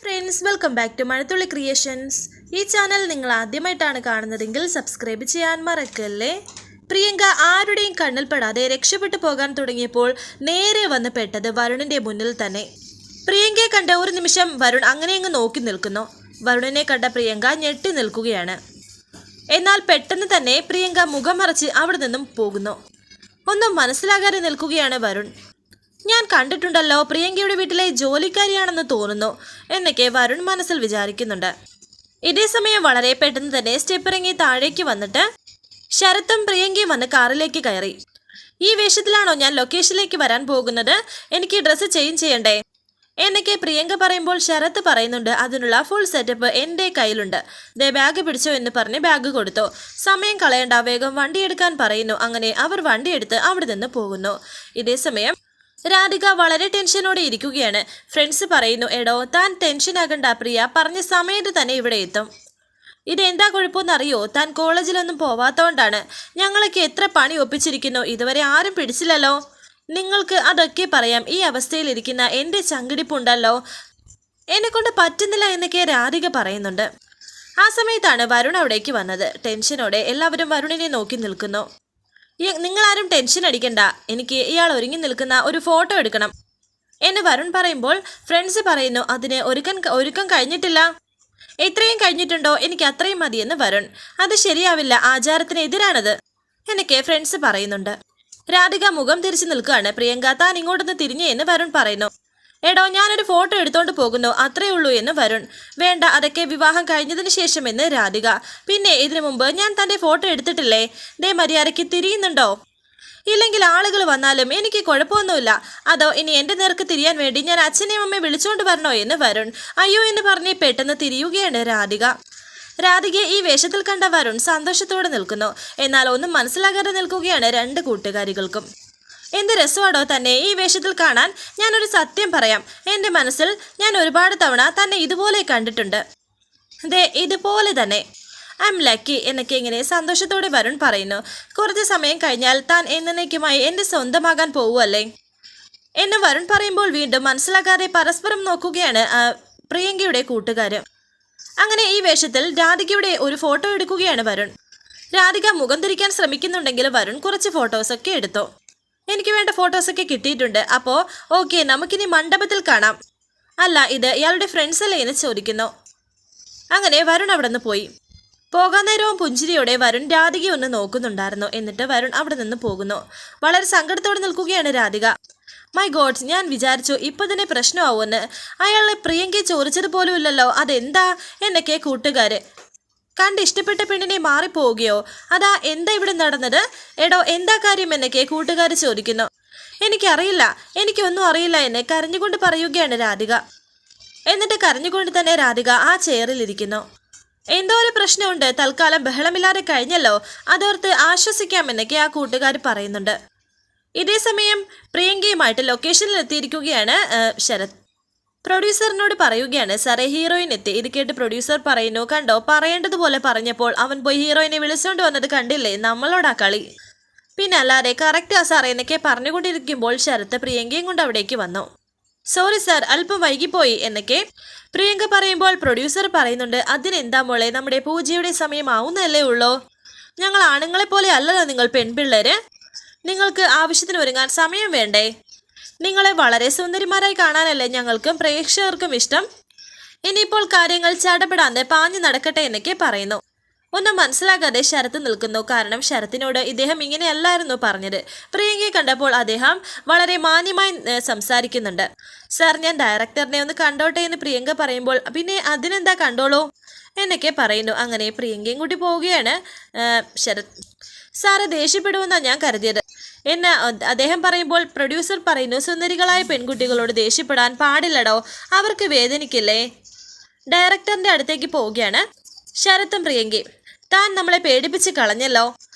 Friends, welcome back to Mazhathulli creations. ഈ channel നിങ്ങൾ ആദ്യമായിട്ടാണ് കാണുന്നതെങ്കിൽ സബ്സ്ക്രൈബ് ചെയ്യാൻ മറക്കല്ലേ. പ്രിയങ്ക ആരുടെയും കണ്ണിൽപ്പെടാതെ രക്ഷപ്പെട്ടു പോകാൻ തുടങ്ങിയപ്പോൾ നേരെ വന്ന് പെട്ടത് വരുണിന്റെ മുന്നിൽ തന്നെ. പ്രിയങ്കയെ കണ്ട ഒരു നിമിഷം വരുൺ അങ്ങനെയങ്ങ് നോക്കി നിൽക്കുന്നു. വരുണിനെ കണ്ട പ്രിയങ്ക ഞെട്ടി നിൽക്കുകയാണ്. എന്നാൽ പെട്ടെന്ന് തന്നെ പ്രിയങ്ക മുഖം മറച്ച് അവിടെ നിന്നും പോകുന്നു. ഒന്നും മനസ്സിലാകാതെ നിൽക്കുകയാണ് വരുൺ. ഞാൻ കണ്ടിട്ടുണ്ടല്ലോ, പ്രിയങ്കയുടെ വീട്ടിലെ ജോലിക്കാരിയാണെന്ന് തോന്നുന്നു എന്നൊക്കെ വരുൺ മനസ്സിൽ വിചാരിക്കുന്നുണ്ട്. ഇതേ സമയം വളരെ പെട്ടെന്ന് തന്നെ സ്റ്റെപ്പ് ഇറങ്ങി താഴേക്ക് വന്നിട്ട് ശരത്തും പ്രിയങ്കയും വന്ന് കാറിലേക്ക് കയറി. ഈ വേഷത്തിലാണോ ഞാൻ ലൊക്കേഷനിലേക്ക് വരാൻ പോകുന്നത്? എനിക്ക് ഡ്രസ്സ് ചേഞ്ച് ചെയ്യണ്ടേ എന്നൊക്കെ പ്രിയങ്ക പറയുമ്പോൾ ശരത്ത് പറയുന്നുണ്ട്, അതിനുള്ള ഫുൾ സെറ്റപ്പ് എൻ്റെ കയ്യിലുണ്ട്, ദേ ബാഗ് പിടിച്ചോ എന്ന് പറഞ്ഞ് ബാഗ് കൊടുത്തു. സമയം കളയണ്ട, വേഗം വണ്ടിയെടുക്കാൻ പറയുന്നു. അങ്ങനെ അവർ വണ്ടിയെടുത്ത് അവിടെ നിന്ന് പോകുന്നു. ഇതേ സമയം രാധിക വളരെ ടെൻഷനോടെ ഇരിക്കുകയാണ്. ഫ്രണ്ട്സ് പറയുന്നു, എടോ താൻ ടെൻഷനാകണ്ട, പ്രിയ പറഞ്ഞ സമയത്ത് തന്നെ ഇവിടെ എത്തും. ഇതെന്താ കുഴപ്പമെന്നറിയോ? താൻ കോളേജിലൊന്നും പോവാത്തോണ്ടാണ്. ഞങ്ങളൊക്കെ എത്ര പണി ഒപ്പിച്ചിരിക്കുന്നു, ഇതുവരെ ആരും പിടിച്ചില്ലല്ലോ. നിങ്ങൾക്ക് അതൊക്കെ പറയാം, ഈ അവസ്ഥയിലിരിക്കുന്ന എൻ്റെ ചങ്കിടിപ്പുണ്ടല്ലോ, എന്നെക്കൊണ്ട് പറ്റുന്നില്ല എന്നൊക്കെ രാധിക പറയുന്നുണ്ട്. ആ സമയത്താണ് വരുൺ അവിടേക്ക് വന്നത്. ടെൻഷനോടെ എല്ലാവരും വരുണിനെ നോക്കി നിൽക്കുന്നു. നിങ്ങളാരും ടെൻഷൻ അടിക്കണ്ട, എനിക്ക് ഇയാൾ ഒരുങ്ങി നിൽക്കുന്ന ഒരു ഫോട്ടോ എടുക്കണം എന്ന് വരുൺ പറയുമ്പോൾ ഫ്രണ്ട്സ് പറയുന്നു, അതിന് ഒരുക്കം കഴിഞ്ഞിട്ടില്ല. എത്രയും കഴിഞ്ഞിട്ടുണ്ടോ? എനിക്ക് അത്രയും മതിയെന്ന് വരുൺ. അത് ശരിയാവില്ല, ആചാരത്തിന് എതിരാണത് എന്നൊക്കെ ഫ്രണ്ട്സ് പറയുന്നുണ്ട്. രാധിക മുഖം തിരിച്ചു നിൽക്കുകയാണ്. പ്രിയങ്ക താൻ ഇങ്ങോട്ടൊന്ന് തിരിഞ്ഞേ എന്ന് വരുൺ പറയുന്നു. എടോ ഞാനൊരു ഫോട്ടോ എടുത്തോണ്ട് പോകുന്നു, അത്രേ ഉള്ളൂ എന്ന് വരുൺ. വേണ്ട, അതൊക്കെ വിവാഹം കഴിഞ്ഞതിന് ശേഷം എന്ന് രാധിക. പിന്നെ ഇതിനു മുമ്പ് ഞാൻ തൻ്റെ ഫോട്ടോ എടുത്തിട്ടില്ലേ? ദേ മര്യാദയ്ക്ക് തിരിയുന്നുണ്ടോ? ഇല്ലെങ്കിൽ ആളുകൾ വന്നാലും എനിക്ക് കുഴപ്പമൊന്നുമില്ല. അതോ ഇനി എൻ്റെ നേർക്ക് തിരിയാൻ വേണ്ടി ഞാൻ അച്ഛനെയും അമ്മയെ വിളിച്ചുകൊണ്ട് വരണോ എന്ന് വരുൺ. അയ്യോ എന്ന് പറഞ്ഞ് പെട്ടെന്ന് തിരിയുകയാണ് രാധിക. രാധികയെ ഈ വേഷത്തിൽ കണ്ട വരുൺ സന്തോഷത്തോടെ നിൽക്കുന്നു. എന്നാൽ ഒന്നും മനസ്സിലാകാതെ നിൽക്കുകയാണ് രണ്ട് കൂട്ടുകാരികൾക്കും. എന്ത് രസമാണോ തന്നെ ഈ വേഷത്തിൽ കാണാൻ. ഞാനൊരു സത്യം പറയാം, എൻ്റെ മനസ്സിൽ ഞാൻ ഒരുപാട് തവണ തന്നെ ഇതുപോലെ കണ്ടിട്ടുണ്ട്. ദേ ഇതുപോലെ തന്നെ. ഐ എം ലക്കി എന്നൊക്കെ ഇങ്ങനെ സന്തോഷത്തോടെ വരുൺ പറയുന്നു. കുറച്ച് സമയം കഴിഞ്ഞാൽ താൻ എന്നേക്കുമായി എൻ്റെ സ്വന്തമാകാൻ പോവുമല്ലേ എന്ന് വരുൺ പറയുമ്പോൾ വീണ്ടും മനസ്സിലാക്കാതെ പരസ്പരം നോക്കുകയാണ് പ്രിയങ്കയുടെ കൂട്ടുകാർ. അങ്ങനെ ഈ വേഷത്തിൽ രാധികയുടെ ഒരു ഫോട്ടോ എടുക്കുകയാണ് വരുൺ. രാധിക മുഖം തിരിക്കാൻ ശ്രമിക്കുന്നുണ്ടെങ്കിൽ വരുൺ കുറച്ച് ഫോട്ടോസൊക്കെ എടുത്തു. എനിക്ക് വേണ്ട ഫോട്ടോസൊക്കെ കിട്ടിയിട്ടുണ്ട്, അപ്പോൾ ഓക്കെ, നമുക്കിനി മണ്ഡപത്തിൽ കാണാം. അല്ല, ഇത് ഇയാളുടെ ഫ്രണ്ട്സ് അല്ലേ എന്ന് ചോദിക്കുന്നു. അങ്ങനെ വരുൺ അവിടെ നിന്ന് പോയി. പോകാൻ നേരവും പുഞ്ചിരിയോടെ വരുൺ രാധികയെ ഒന്ന് നോക്കുന്നുണ്ടായിരുന്നു. എന്നിട്ട് വരുൺ അവിടെ നിന്ന് പോകുന്നു. വളരെ സങ്കടത്തോടെ നിൽക്കുകയാണ് രാധിക. മൈ ഗോഡ്, ഞാൻ വിചാരിച്ചു ഇപ്പൊ തന്നെ പ്രശ്നമാവുമെന്ന്. അയാളെ പ്രിയങ്കയെ ചോദിച്ചതുപോലും ഇല്ലല്ലോ, അതെന്താ എന്നൊക്കെ കൂട്ടുകാര്. കണ്ട് ഇഷ്ടപ്പെട്ട പെണ്ണിനെ മാറിപ്പോവുകയോ? അതാ എന്താ ഇവിടെ നടന്നത്? എടോ എന്താ കാര്യം എന്നൊക്കെ കൂട്ടുകാർ ചോദിക്കുന്നു. എനിക്കറിയില്ല, എനിക്കൊന്നും അറിയില്ല എന്ന് കരഞ്ഞുകൊണ്ട് പറയുകയാണ് രാധിക. എന്നിട്ട് കരഞ്ഞുകൊണ്ട് തന്നെ രാധിക ആ ചെയറിലിരിക്കുന്നു. എന്തോ ഒരു പ്രശ്നമുണ്ട്, തൽക്കാലം ബഹളമില്ലാതെ കഴിഞ്ഞല്ലോ, അതോർത്ത് ആശ്വസിക്കാമെന്നൊക്കെ ആ കൂട്ടുകാർ പറയുന്നുണ്ട്. ഇതേ സമയം പ്രിയങ്കയുമായിട്ട് ലൊക്കേഷനിൽ എത്തിയിരിക്കുകയാണ് ശരത്. പ്രൊഡ്യൂസറിനോട് പറയുകയാണ്, സാറേ ഹീറോയിൻ എത്തി. ഇത് കേട്ട് പ്രൊഡ്യൂസർ പറയുന്നു, കണ്ടോ, പറയേണ്ടതുപോലെ പറഞ്ഞപ്പോൾ അവൻ പോയി ഹീറോയിനെ വിളിച്ചുകൊണ്ട് വന്നത് കണ്ടില്ലേ, നമ്മളോടാ കളി. പിന്നെ അല്ലാതെ കറക്റ്റാ സാറേ എന്നൊക്കെ പറഞ്ഞുകൊണ്ടിരിക്കുമ്പോൾ ശരത്ത് പ്രിയങ്കയും കൊണ്ട് അവിടേക്ക് വന്നു. സോറി സാർ, അല്പം വൈകിപ്പോയി എന്നൊക്കെ പ്രിയങ്ക പറയുമ്പോൾ പ്രൊഡ്യൂസർ പറയുന്നുണ്ട്, അതിനെന്താ മോളെ, നമ്മുടെ പൂജയുടെ സമയമാവുന്നല്ലേ ഉള്ളൂ. ഞങ്ങൾ ആണുങ്ങളെ പോലെ അല്ലല്ലോ നിങ്ങൾ പെൺപിള്ളേര്, നിങ്ങൾക്ക് ആവശ്യത്തിന് ഒരുങ്ങാൻ സമയം വേണ്ടേ? നിങ്ങളെ വളരെ സുന്ദരിമാരായി കാണാനല്ലേ ഞങ്ങൾക്കും പ്രേക്ഷകർക്കും ഇഷ്ടം. ഇനിയിപ്പോൾ കാര്യങ്ങൾ ചടപെടാതെ പാഞ്ഞു നടക്കട്ടെ എന്നൊക്കെ പറയുന്നു. ഒന്നും മനസ്സിലാകാതെ ശരത്ത് നിൽക്കുന്നു. കാരണം ശരത്തിനോട് ഇദ്ദേഹം ഇങ്ങനെയല്ലായിരുന്നു പറഞ്ഞത്. പ്രിയങ്കയെ കണ്ടപ്പോൾ അദ്ദേഹം വളരെ മാന്യമായി സംസാരിക്കുന്നുണ്ട്. സാർ, ഞാൻ ഡയറക്ടറിനെ ഒന്ന് കണ്ടോട്ടെ എന്ന് പ്രിയങ്ക പറയുമ്പോൾ, പിന്നെ അതിനെന്താ, കണ്ടോളൂ എന്നൊക്കെ പറയുന്നു. അങ്ങനെ പ്രിയങ്കയും കൂട്ടി പോവുകയാണ് ശരത്. സാറ് ദേഷ്യപ്പെടുമെന്നാണ് ഞാൻ കരുതിയത് എന്ന് അദ്ദേഹം പറയുമ്പോൾ പ്രൊഡ്യൂസർ പറയുന്നു, സുന്ദരികളായ പെൺകുട്ടികളോട് ദേഷ്യപ്പെടാൻ പാടില്ലടോ, അവർക്ക് വേദനിക്കില്ലേ. ഡയറക്ടറിൻ്റെ അടുത്തേക്ക് പോവുകയാണ് ശരത്തും പ്രിയങ്കയും. താൻ നമ്മളെ പേടിപ്പിച്ച് കളഞ്ഞല്ലോ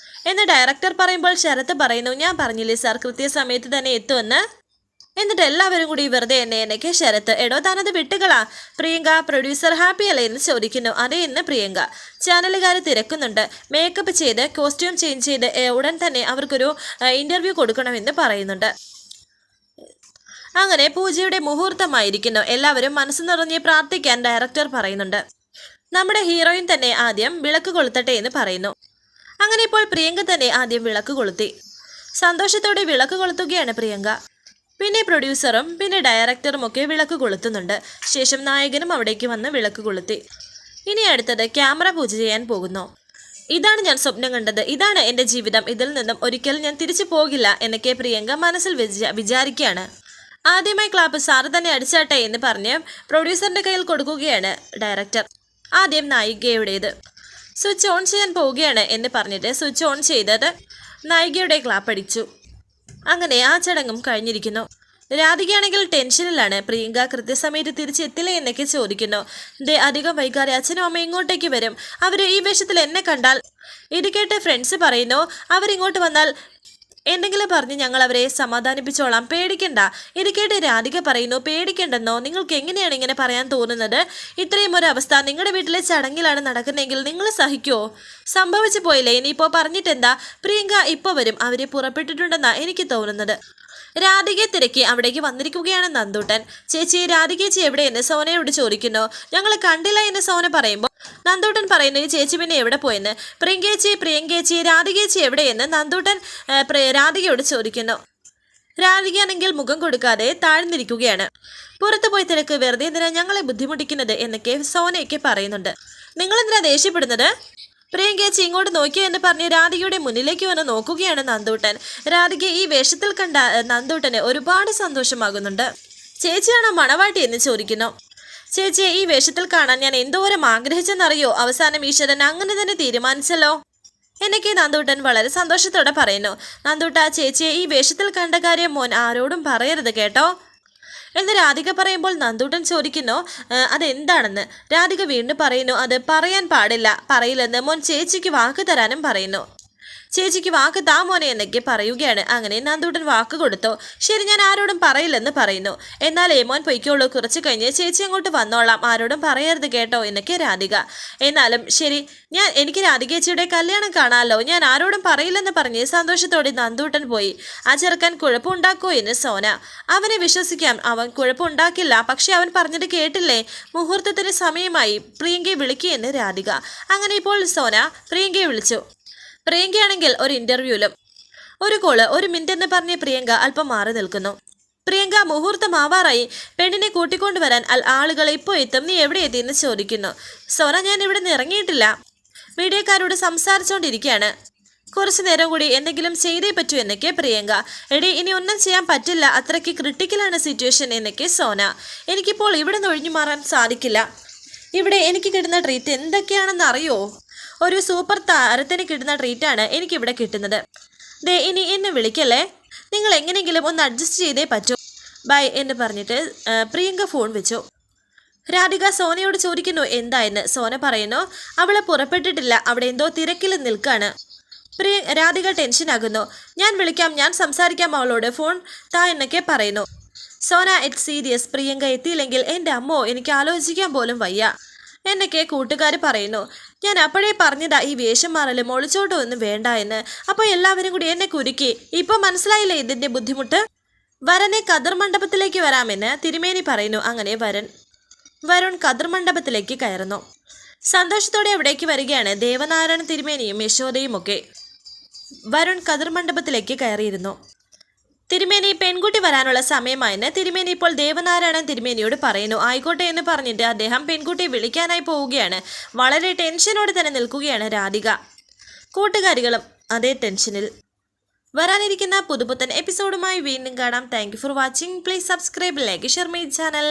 എന്ന് ഡയറക്ടർ പറയുമ്പോൾ ശരത്ത് പറയുന്നു, ഞാൻ പറഞ്ഞില്ലേ സാർ, കൃത്യസമയത്ത് തന്നെ എത്തുമെന്ന്. എന്നിട്ട് എല്ലാവരും കൂടി വെറുതെ എന്നൊക്കെ ശരത്ത്. എടോ താനത് വിട്ടുകളാ. പ്രിയങ്ക, പ്രൊഡ്യൂസർ ഹാപ്പി അല്ലേ എന്ന് ചോദിക്കുന്നു. അതേ എന്ന് പ്രിയങ്ക. ചാനലുകാർ തിരക്കുന്നുണ്ട്, മേക്കപ്പ് ചെയ്ത് കോസ്റ്റ്യൂം ചേഞ്ച് ചെയ്ത് ഉടൻ തന്നെ അവർക്കൊരു ഇൻ്റർവ്യൂ കൊടുക്കണമെന്ന് പറയുന്നുണ്ട്. അങ്ങനെ പൂജയുടെ മുഹൂർത്തമായിരിക്കുന്നു. എല്ലാവരും മനസ്സ് നിറഞ്ഞ് പ്രാർത്ഥിക്കാൻ ഡയറക്ടർ പറയുന്നുണ്ട്. നമ്മുടെ ഹീറോയിൻ തന്നെ ആദ്യം വിളക്ക് കൊളുത്തട്ടെ എന്ന് പറയുന്നു. അങ്ങനെ ഇപ്പോൾ പ്രിയങ്ക തന്നെ ആദ്യം വിളക്ക് കൊളുത്തി. സന്തോഷത്തോടെ വിളക്ക് കൊളുത്തുകയാണ് പ്രിയങ്ക. പിന്നെ പ്രൊഡ്യൂസറും പിന്നെ ഡയറക്ടറും ഒക്കെ വിളക്ക് കൊളുത്തുന്നുണ്ട്. ശേഷം നായകനും അവിടേക്ക് വന്ന് വിളക്ക് കൊളുത്തി. ഇനി അടുത്തത് ക്യാമറ പൂജ ചെയ്യാൻ പോകുന്നു. ഇതാണ് ഞാൻ സ്വപ്നം കണ്ടത്, ഇതാണ് എൻ്റെ ജീവിതം, ഇതിൽ നിന്നും ഒരിക്കലും ഞാൻ തിരിച്ചു പോകില്ല എന്നൊക്കെ പ്രിയങ്ക മനസ്സിൽ വിചാരിക്കുകയാണ്. ആദ്യമായി ക്ലാപ്പ് സാറ് തന്നെ അടിച്ചാട്ടെ എന്ന് പറഞ്ഞ് പ്രൊഡ്യൂസറിൻ്റെ കയ്യിൽ കൊടുക്കുകയാണ് ഡയറക്ടർ. ആദ്യം നായികയുടേത്. സ്വിച്ച് ഓൺ ചെയ്യാൻ പോവുകയാണ് എന്ന് പറഞ്ഞിട്ട് സ്വിച്ച് ഓൺ ചെയ്തത് നായികയുടെ ക്ലാപ്പ് അടിച്ചു. അങ്ങനെ ആ ചടങ്ങും കഴിഞ്ഞിരിക്കുന്നു. രാധികയാണെങ്കിൽ ടെൻഷനിലാണ്. പ്രിയങ്ക കൃത്യസമയത്ത് തിരിച്ചെത്തില്ല എന്നൊക്കെ ചോദിക്കുന്നു. അധികം വൈകാതെ അച്ഛനും അമ്മയും ഇങ്ങോട്ടേക്ക് വരും. അവർ ഈ വേഷത്തിൽ എന്നെ കണ്ടാൽ ഇത് കേട്ട് ഫ്രണ്ട്സ് പറയുന്നു അവരിങ്ങോട്ട് വന്നാൽ എന്തെങ്കിലും പറഞ്ഞ് ഞങ്ങൾ അവരെ സമാധാനിപ്പിച്ചോളാം, പേടിക്കണ്ട. ഇത് കേട്ട് രാധിക പറയുന്നു പേടിക്കണ്ടെന്നോ, നിങ്ങൾക്ക് എങ്ങനെയാണ് ഇങ്ങനെ പറയാൻ തോന്നുന്നത്? ഇത്രയും ഒരു അവസ്ഥ നിങ്ങളുടെ വീട്ടിലെ ചടങ്ങിലാണ് നടക്കുന്നതെങ്കിൽ നിങ്ങൾ സഹിക്കുമോ? സംഭവിച്ചു പോയില്ലേ, ഇനിയിപ്പോൾ പറഞ്ഞിട്ടെന്താ? പ്രിയങ്ക ഇപ്പോൾ വരും, അവരെ പുറപ്പെട്ടിട്ടുണ്ടെന്നാണ് എനിക്ക് തോന്നുന്നത്. രാധികയെ തിരക്കി അവിടേക്ക് വന്നിരിക്കുകയാണ് നന്ദൂട്ടൻ. ചേച്ചി രാധികേച്ചി എവിടെയെന്ന് സോനയോട് ചോദിക്കുന്നു. ഞങ്ങൾ കണ്ടില്ല എന്ന് സോന പറയുമ്പോൾ നന്ദൂട്ടൻ പറയുന്നു ഈ ചേച്ചി പിന്നെ എവിടെ പോയെന്ന്. പ്രിയങ്കേച്ചി രാധികേച്ചി എവിടെയെന്ന് നന്ദൂട്ടൻ രാധികയോട് ചോദിക്കുന്നു. രാധികയാണെങ്കിൽ മുഖം കൊടുക്കാതെ താഴ്ന്നിരിക്കുകയാണ്. പുറത്തു പോയി തിരക്ക്, വെറുതെ എന്തിനാ ഞങ്ങളെ ബുദ്ധിമുട്ടിക്കുന്നത് എന്നൊക്കെ സോനയൊക്കെ പറയുന്നുണ്ട്. നിങ്ങളെന്തിനാ ദേഷ്യപ്പെടുന്നത്? പ്രിയങ്കേച്ചി ഇങ്ങോട്ട് നോക്കിയോ എന്ന് പറഞ്ഞ് രാധികയുടെ മുന്നിലേക്ക് വന്ന് നോക്കുകയാണ് നന്ദൂട്ടൻ. രാധിക ഈ വേഷത്തിൽ കണ്ട നന്ദൂട്ടന് ഒരുപാട് സന്തോഷമാകുന്നുണ്ട്. ചേച്ചിയാണോ മണവാട്ടി എന്ന് ചോദിക്കുന്നു. ചേച്ചിയെ ഈ വേഷത്തിൽ കാണാൻ ഞാൻ എന്തോരം ആഗ്രഹിച്ചെന്നറിയോ, അവസാനം ഈശ്വരൻ അങ്ങനെ തന്നെ തീരുമാനിച്ചല്ലോ എന്നൊക്കെ നന്ദൂട്ടൻ വളരെ സന്തോഷത്തോടെ പറയുന്നു. നന്ദൂട്ട, ചേച്ചിയെ ഈ വേഷത്തിൽ കണ്ട കാര്യം മോൻ ആരോടും പറയരുത് കേട്ടോ എന്ന് രാധിക പറയുമ്പോൾ നന്ദൂട്ടൻ ചോദിക്കുന്നു അതെന്താണെന്ന്. രാധിക വീണ്ടും പറയുന്നു അത് പറയാൻ പാടില്ല, പറയില്ലെന്ന് മോൻ ചേച്ചിക്ക് വാക്ക് തരാനും പറയുന്നു. ചേച്ചിക്ക് വാക്ക് താ മോനെ എന്നൊക്കെ പറയുകയാണ്. അങ്ങനെ നന്ദൂട്ടൻ വാക്ക് കൊടുത്തു. ശരി, ഞാൻ ആരോടും പറയില്ലെന്ന് പറയുന്നു. എന്നാൽ മോൻ പൊയ്ക്കോളൂ, കുറച്ച് കഴിഞ്ഞ് ചേച്ചി അങ്ങോട്ട് വന്നോളാം, ആരോടും പറയരുത് കേട്ടോ എന്നൊക്കെ രാധിക. എന്നാലും ശരി, എനിക്ക് രാധികേച്ചിയുടെ കല്യാണം കാണാമല്ലോ, ഞാൻ ആരോടും പറയില്ലെന്ന് പറഞ്ഞ് സന്തോഷത്തോടെ നന്ദൂട്ടൻ പോയി. ആ ചെറുക്കൻ കുഴപ്പമുണ്ടാക്കോ എന്ന് സോന. അവനെ വിശ്വസിക്കാം, അവൻ കുഴപ്പമുണ്ടാക്കില്ല, പക്ഷെ അവൻ പറഞ്ഞത് കേട്ടില്ലേ, മുഹൂർത്തത്തിന് സമയമായി, പ്രിയങ്കയെ വിളിക്കുകയെന്ന് രാധിക. അങ്ങനെ ഇപ്പോൾ സോന പ്രിയങ്കയെ വിളിച്ചു. പ്രിയങ്കയാണെങ്കിൽ ഒരു ഇന്റർവ്യൂവിലും ഒരു കോള് 1 മിനിറ്റ് എന്ന് പറഞ്ഞ് പ്രിയങ്ക അല്പം മാറി നിൽക്കുന്നു. പ്രിയങ്ക മുഹൂർത്തമാവാറായി, പെണ്ണിനെ കൂട്ടിക്കൊണ്ടുവരാൻ ആളുകൾ ഇപ്പോൾ എത്തും, നീ എവിടെ എത്തിയെന്ന് ചോദിക്കുന്നു. സോന, ഞാൻ ഇവിടെ നിന്ന് ഇറങ്ങിയിട്ടില്ല, മീഡിയക്കാരോട് സംസാരിച്ചുകൊണ്ടിരിക്കുകയാണ്, കുറച്ചു നേരം കൂടി എന്തെങ്കിലും ചെയ്തേ പറ്റൂ എന്നൊക്കെ പ്രിയങ്ക. എടി, ഇനി ഒന്നും ചെയ്യാൻ പറ്റില്ല, അത്രയ്ക്ക് ക്രിട്ടിക്കലാണ് സിറ്റുവേഷൻ എന്നൊക്കെ സോന. എനിക്കിപ്പോൾ ഇവിടെ നിന്ന് ഒഴിഞ്ഞു മാറാൻ സാധിക്കില്ല, ഇവിടെ എനിക്ക് കിട്ടുന്ന ട്രീറ്റ് എന്തൊക്കെയാണെന്ന് അറിയോ? ഒരു സൂപ്പർ താരത്തിന് കിട്ടുന്ന ട്രീറ്റാണ് എനിക്കിവിടെ കിട്ടുന്നത്. ഇനി എന്നെ വിളിക്കല്ലേ, നിങ്ങൾ എങ്ങനെയെങ്കിലും ഒന്ന് അഡ്ജസ്റ്റ് ചെയ്തേ പറ്റൂ, ബൈ എന്ന് പറഞ്ഞിട്ട് പ്രിയങ്ക ഫോൺ വെച്ചു. രാധിക സോനയോട് ചോദിക്കുന്നു എന്തായെന്ന്. സോന പറയുന്നു അവളെ പുറപ്പെട്ടിട്ടില്ല, അവിടെ എന്തോ തിരക്കിൽ നിൽക്കാണ്. രാധിക ടെൻഷനാകുന്നു. ഞാൻ വിളിക്കാം, ഞാൻ സംസാരിക്കാം അവളോട്, ഫോൺ താ എന്നൊക്കെ പറയുന്നു. സോന, ഇറ്റ്സ് സീരിയസ്, പ്രിയങ്ക എത്തിയില്ലെങ്കിൽ എൻ്റെ അമ്മോ എനിക്ക് ആലോചിക്കാൻ പോലും വയ്യ എന്നൊക്കെ കൂട്ടുകാർ പറയുന്നു. ഞാൻ അപ്പോഴേ പറഞ്ഞതാ ഈ വേഷം മാറലും ഒളിച്ചോട്ടോ ഒന്നും വേണ്ട എന്ന്. അപ്പോൾ എല്ലാവരും കൂടി എന്നെ കുരുക്കി. ഇപ്പോൾ മനസ്സിലായില്ലേ ഇതിൻ്റെ ബുദ്ധിമുട്ട്? വരനെ കതിർ മണ്ഡപത്തിലേക്ക് വരാമെന്ന് തിരുമേനി പറയുന്നു. അങ്ങനെ വരുൺ കതിർ മണ്ഡപത്തിലേക്ക് കയറുന്നു. സന്തോഷത്തോടെ അവിടേക്ക് വരികയാണ് ദേവനാരായണ തിരുമേനിയും യശോദയും ഒക്കെ. വരുൺ കതിർ മണ്ഡപത്തിലേക്ക് കയറിയിരുന്നു. തിരുമേനി, പെൺകുട്ടി വരാനുള്ള സമയമായെന്ന് തിരുമേനി ഇപ്പോൾ ദേവനാരായണൻ തിരുമേനിയോട് പറയുന്നു. ആയിക്കോട്ടെ എന്ന് പറഞ്ഞിട്ട് അദ്ദേഹം പെൺകുട്ടിയെ വിളിക്കാനായി പോവുകയാണ്. വളരെ ടെൻഷനോടെ തന്നെ നിൽക്കുകയാണ് രാധിക. കൂട്ടുകാരികളും അതേ ടെൻഷനിൽ. വരാനിരിക്കുന്ന പുതുപുത്തൻ എപ്പിസോഡുമായി വീണ്ടും കാണാം. Thank you for watching. Please subscribe, like, share my channel.